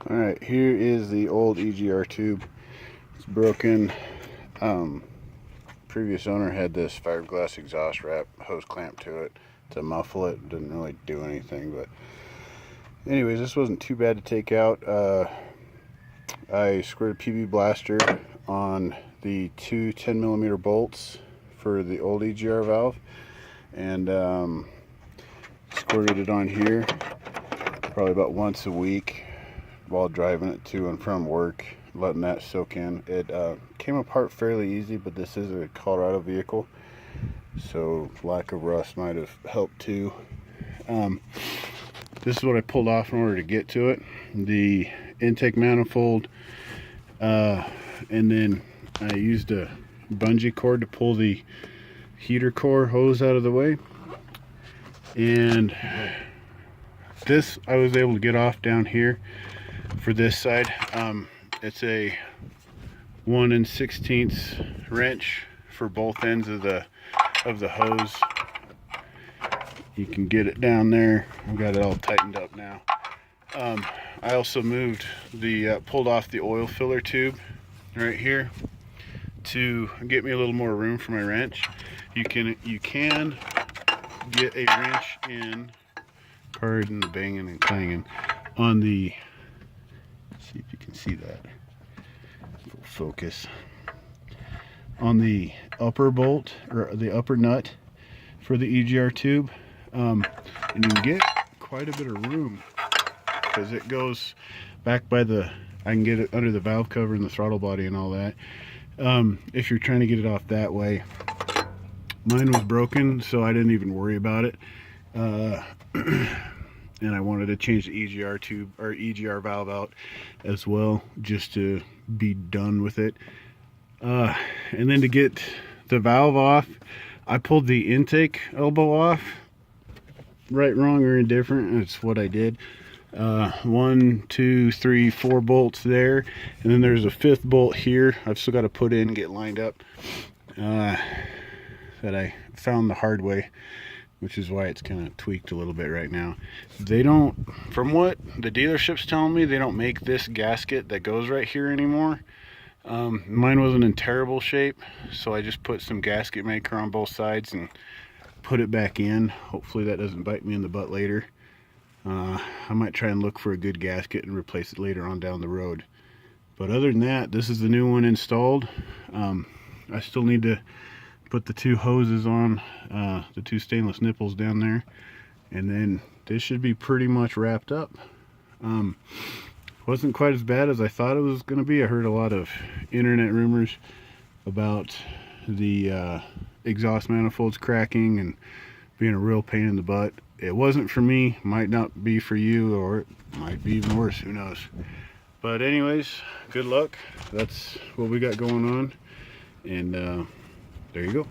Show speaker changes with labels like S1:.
S1: Alright, here is the old EGR tube. It's broken. Previous owner had this fiberglass exhaust wrap hose clamp to it to muffle it. Didn't really do anything, but anyways, this wasn't too bad to take out. I squared a PB blaster on the two 10mm bolts for the old EGR valve, and squirted it on here probably about once a week while driving it to and from work, letting that soak in. It came apart fairly easy, but this is a Colorado vehicle, so lack of rust might have helped too. This is what I pulled off in order to get to it: the intake manifold, and then I used a bungee cord to pull the heater core hose out of the way, and this I was able to get off down here for this side. It's a 1 16th wrench for both ends of the hose. You can get it down there. I've got it all tightened up now. I also moved the pulled off the oil filler tube right here to get me a little more room for my wrench. You can get a wrench in, pardon the banging and clanging, on the, see if you can see that, focus, on the upper bolt or the upper nut for the EGR tube, and you can get quite a bit of room because it goes back by the, I can get it under the valve cover and the throttle body and all that. If you're trying to get it off that way. Mine was broken, so I didn't even worry about it. And I wanted to change the EGR tube or EGR valve out as well, just to be done with it. And then to get the valve off, I pulled the intake elbow off. Right, wrong, or indifferent, it's what I did. 1, 2, 3, 4 bolts there, and then there's a 5th bolt here I've still got to put in and get lined up, that I found the hard way, which is why it's kind of tweaked a little bit right now. They don't, from what the dealership's telling me, they don't make this gasket that goes right here anymore. Mine wasn't in terrible shape, so I just put some gasket maker on both sides and put it back in. Hopefully that doesn't bite me in the butt later. I might try and look for a good gasket and replace it later on down the road. But other than that, this is the new one installed. I still need to put the 2 hoses on, the 2 stainless nipples down there, and then this should be pretty much wrapped up. Wasn't quite as bad as I thought it was going to be. I heard a lot of internet rumors about the exhaust manifolds cracking and being a real pain in the butt. It wasn't for me, might not be for you, or it might be even worse, who knows. But anyways, good luck. That's what we got going on, and there you go.